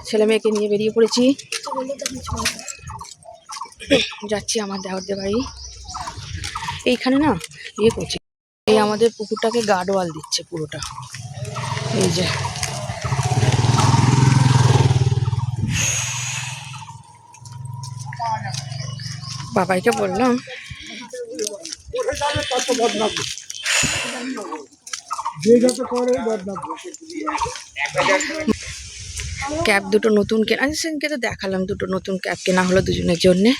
ছেলে মেয়েকে নিয়ে বেরিয়ে পড়েছি, যাচ্ছি আমার দেওরদের বাড়ি। এইখানে না ইয়ে করছে, এই আমাদের পুকুরটাকে গার্ডওয়াল দিচ্ছে পুরোটা। এই যে বাবাইকে বললাম ক্যাব দুটো নতুন কেনা, সেদিনকে তো দেখালাম, দুটো নতুন ক্যাব কেনা হলো দুজনের জন্যে।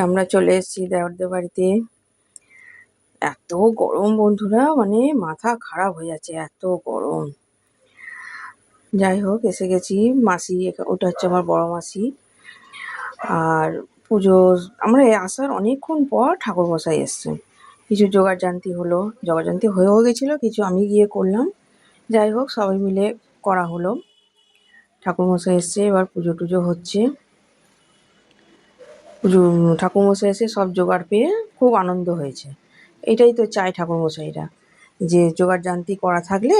আমরা চলে এসেছি দেওরদের বাড়িতে। এত গরম বন্ধুরা, মানে মাথা খারাপ হয়ে যাচ্ছে, এত গরম। যাই হোক, এসে গেছি। মাসি, ওটা হচ্ছে আমার বড় মাসি। আর পুজো, আমরা আসার অনেকক্ষণ পর ঠাকুরমশাই এসছে। কিছু জোগাড়জান্তি হলো, জোগাড়জান্তি হয়েও গেছিলো, কিছু আমি গিয়ে করলাম। যাই হোক, সবাই মিলে করা হলো। ঠাকুরমশাই এসছে, এবার পুজো টুজো হচ্ছে। পুজো, ঠাকুরমশাই এসে সব জোগাড় পেয়ে খুব আনন্দ হয়েছে। এটাই তো চায় ঠাকুরমশাইরা, যে জোগাড়জান্তি করা থাকলে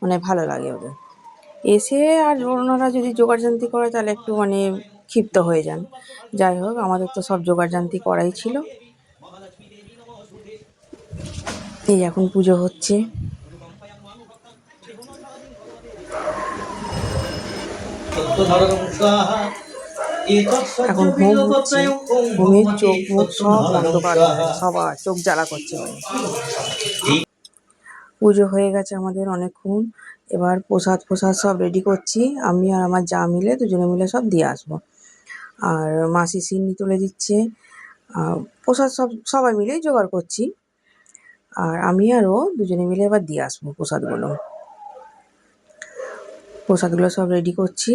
মানে ভালো লাগে ওদের। এসে আর ওনারা যদি জোগাড়জান্তি করে তাহলে একটু মানে ক্ষিপ্ত হয়ে যান। যাই হোক, আমাদের তো সব জোগাড়জান্তি করাই ছিল। এই এখন পুজো হচ্ছে। এখন হোম হচ্ছে, হোমের চোখ মুখ সব অন্ধকার হয়ে গেছে, সবার চোখ জ্বালা করছে। পুজো হয়ে গেছে আমাদের অনেকক্ষণ। এবার প্রসাদ ফোসাদ সব রেডি করছি, আমি আর আমার যা মিলে দুজনে মিলে সব দিয়ে আসবো। আর মাসি সিন্নি তুলে দিচ্ছে, প্রসাদ সবাই মিলেই জোগাড় করছি। আর আমি আর ও দুজনে মিলে এবার দিয়ে আসবো প্রসাদগুলো। প্রসাদগুলো সব রেডি করছি,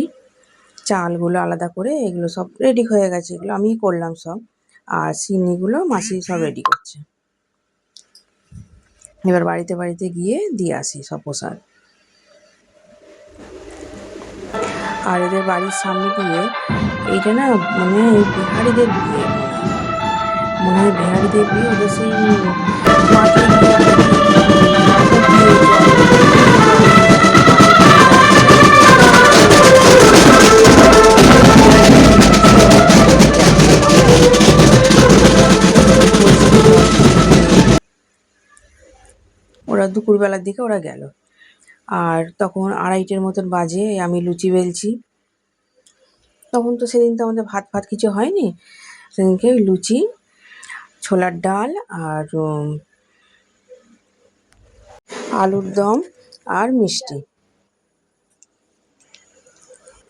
চালগুলো আলাদা করে, এগুলো সব রেডি হয়ে গেছে, এগুলো আমিই করলাম সব। আর সিন্নিগুলো মাসি সব রেডি করছে। এবার বাড়িতে বাড়িতে গিয়ে দিয়ে আসি সব প্রসাদ। আর এদের বাড়ির সামনে দিয়ে, এইটা না মানে বিহারিদের বিয়ে, মনে হয় বিহারিদের বিয়ে, ওদের সেই মাঠে গিয়ে আর কি বিয়ে চলে। ওরা দুপুরবেলার দিকে ওরা গেল। আর তখন 2:30-টের মতন বাজে, আমি লুচি বেলছি। তখন তো সেদিন তো আমাদের ভাত ফাত কিছু হয়নি, সেদিনকে লুচি, ছোলার ডাল আর আলুর দম আর মিষ্টি,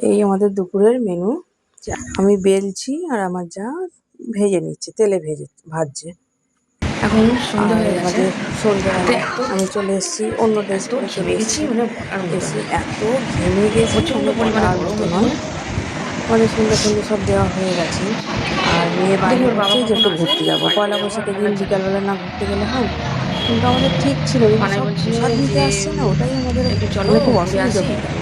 এই আমাদের দুপুরের মেনু। আমি বেলছি আর আমার যা ভেজে নিচ্ছে, তেলে ভেজে ভাজছে। এখন সন্ধ্যা হয়ে গেছে, সন্ধ্যাবেলা আমি চলে এসেছি অন্য ড্রেস পরে, চলে এসেছি। এসে এত ঘেমে গেছি, প্রচণ্ড পরিমাণে গরম নয়। আমাদের সন্ধ্যা ফন্ধ্যা সব দেওয়া হয়ে গেছে। আর মেয়ে বাইরে বলছে যে একটু ঘুরতে যাবো, পয়লা বৈশাখের দিন বিকালবেলা না ঘুরতে গেলে হয়। কিন্তু আমাদের ঠিক ছিল, প্রসাদ দিতে আসছে না, ওটাই আমাদের মানে খুব অসুবিধা হয়ে গেল।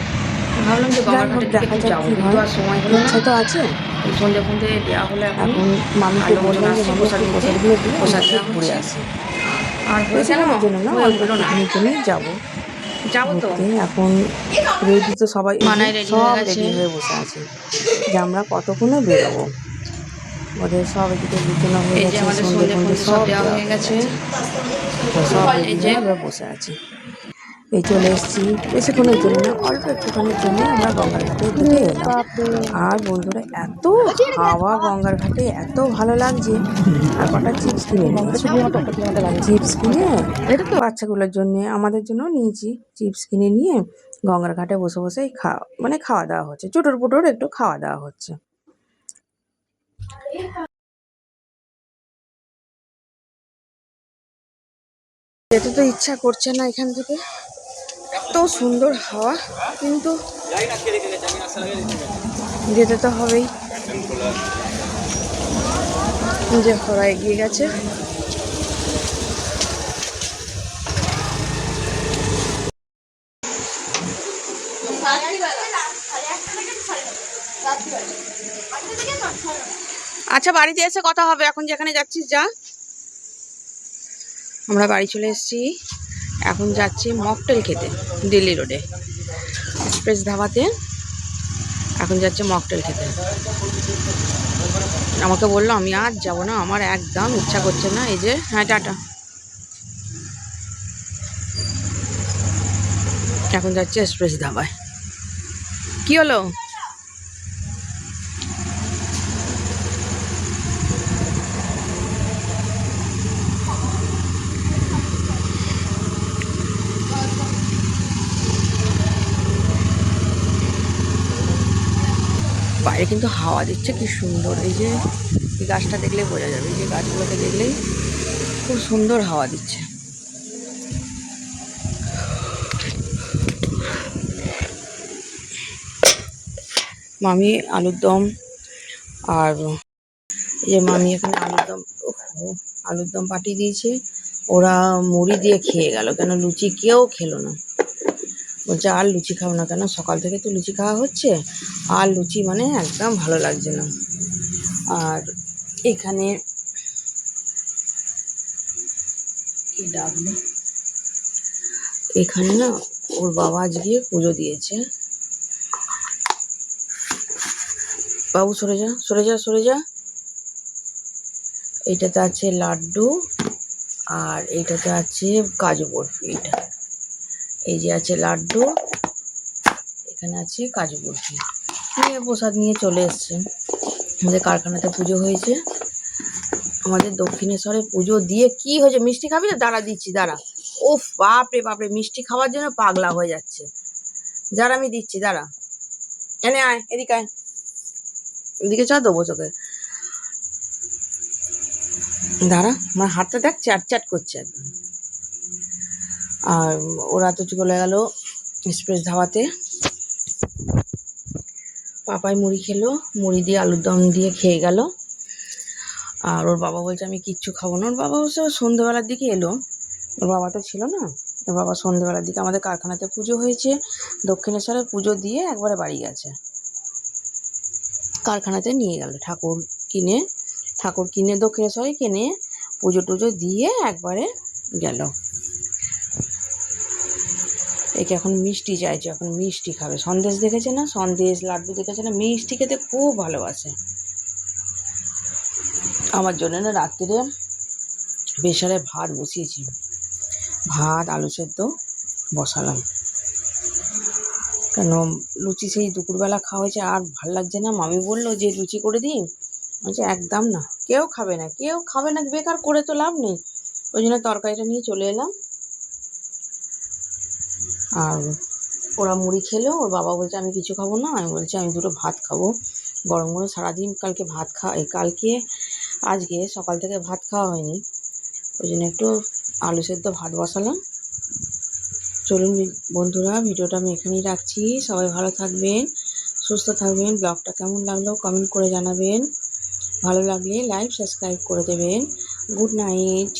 ভাবলাম যে যাই হোক, দেখা যাক কি হয়, ইচ্ছা তো আছে। সন্ধ্যে ফন্ধ্যে দেওয়া হলে এখন মামিকে বললাম যে মামি একটু প্রসাদগুলো দিয়ে আমরা ঘুরে আসি। আর বেশি দিনের জন্য না, অল্প দিনের জন্যই যাবো ঘুরতে। এখন রেডি তো সবাই, সব রেডি হয়ে বসে আছে যে আমরা কতক্ষণে বেরোবো। ওদের সব এদিকে লুচোনো হয়ে গেছে, সন্ধ্যে ফন্ধ্যে সব দেওয়া হয়ে গেছে, সব রেডি হয়ে আমরা বসে আছি। এই চলে এসেছি, বেশিক্ষণের জন্য না, অল্প একটুখানির জন্য আমরা গঙ্গার ঘাটের দিকে এলাম। আর বন্ধুরা, এত হাওয়া গঙ্গার ঘাটে, এত ভালো লাগছে। আর কটা চিপস কিনে নিয়েছি, চিপস কিনে বাচ্চাগুলোর জন্য, আমাদের জন্য নিয়েছি। চিপস কিনে নিয়ে গঙ্গার ঘাটে বসে বসেই খাওয়া দাওয়া হচ্ছে, চুটোর পুটোর একটু খাওয়া দাওয়া হচ্ছে। যেতে তো ইচ্ছা করছে না এখান থেকে, এত সুন্দর হাওয়া, কিন্তু যেতে তো হবেই। যে খরা এগিয়ে গেছে। আচ্ছা, বাড়িতে এসে কথা হবে, এখন যেখানে যাচ্ছিস যা। আমরা বাড়ি চলে এসেছি, এখন যাচ্ছি মকটেল খেতে দিল্লি রোডে এক্সপ্রেস ধাবাতে। এখন যাচ্ছে মকটেল খেতে। আমাকে বললো আমি আজ যাবো না, আমার একদম ইচ্ছা করছে না। এই যে, হ্যাঁ টাটা। এখন যাচ্ছে এক্সপ্রেস ধাবায়। কি হলো? বাইরে কিন্তু হাওয়া দিচ্ছে কি সুন্দর। এই যে এই গাছটা দেখলে বোঝা যাবে, এই যে গাছগুলোকে দেখলেই খুব সুন্দর হাওয়া দিচ্ছে। মামি আলুর দম, আর এই যে মামি এখানে আলুর দম পাঠিয়ে দিয়েছে। ওরা মুড়ি দিয়ে খেয়ে গেল, কেন লুচি কেউ খেলো না। বলছে আর লুচি খাবো না, কেন সকাল থেকে তো লুচি খাওয়া হচ্ছে, আর লুচি মানে একদম ভালো লাগছে না। আর এখানে কি ডাকলো, এখানে না ওর বাবা আজকে পুজো দিয়েছে। বাবু সরে যা, সরে যা, সরে যা। এইটাতে আছে লাড্ডু, আর এইটাতে আছে কাজু বরফি। এটা এই যে আছে লাড্ডু, এখানে আছে কাজু বরফি। নিয়ে প্রসাদ নিয়ে চলে এসছে। আমাদের কারখানাতে পুজো হয়েছে, আমাদের দক্ষিণেশ্বরে পুজো দিয়ে কি হয়েছে। মিষ্টি খাবি তো? দাঁড়া দিচ্ছি, দাঁড়া। ওফ বাপরে বাপরে, মিষ্টি খাওয়ার জন্য পাগলা হয়ে যাচ্ছে। যারা আমি দিচ্ছি, দাঁড়া। এনে আয়, এদিকে আয়, এদিকে চা দেবো তোকে। দাঁড়া, আমার হাতটা দেখ, চ্যাট চ্যাট করছে একদম। আর ওরা তো চলে গেল এক্সপ্রেস ধাবাতে। পাপাই মুড়ি খেলো, মুড়ি দিয়ে আলুর দম দিয়ে খেয়ে গেল। আর ওর বাবা বলছে আমি কিচ্ছু খাবো না। ওর বাবা অবশ্য সন্ধ্যেবেলার দিকে এলো, ওর বাবা তো ছিল না। ওর বাবা সন্ধ্যেবেলার দিকে আমাদের কারখানাতে পুজো হয়েছে, দক্ষিণেশ্বরে পুজো দিয়ে একবারে বাড়ি গেছে। কারখানাতে নিয়ে গেল ঠাকুর কিনে দক্ষিণেশ্বরে কিনে পুজো টুজো দিয়ে একবারে গেল। একে এখন মিষ্টি চাইছে, এখন মিষ্টি খাবে। সন্দেশ দেখেছে না, সন্দেশ লাড্ডু দেখেছে না, মিষ্টি খেতে খুব ভালোবাসে। আমার জন্য না রাত্রিরে প্রেসারে ভাত বসিয়েছি, ভাত আলু সেদ্ধ বসালাম। কেন লুচি সেই দুপুরবেলা খাওয়া হয়েছে, আর ভাল লাগছে না। মামি বললো যে লুচি করে দিই, বলছে একদম না, কেউ খাবে না, কেউ খাবে না, বেকার করে তো লাভ নেই। ওই জন্য তরকারিটা নিয়ে চলে এলাম। আর ওরা মুড়ি খেলো, ওর বাবা বলছে আমি কিছু খাবো না। আমি বলছি আমি দুটো ভাত খাবো গরম গরম। সারাদিন কালকে আজকে সকাল থেকে ভাত খাওয়া হয়নি, ওই জন্য একটু আলু সেদ্ধ ভাত বসালাম। চলুন বন্ধুরা, ভিডিওটা আমি এখানেই রাখছি। সবাই ভালো থাকবেন, সুস্থ থাকবেন। ব্লগটা কেমন লাগলো কমেন্ট করে জানাবেন, ভালো লাগলে লাইক সাবস্ক্রাইব করে দেবেন। Good night.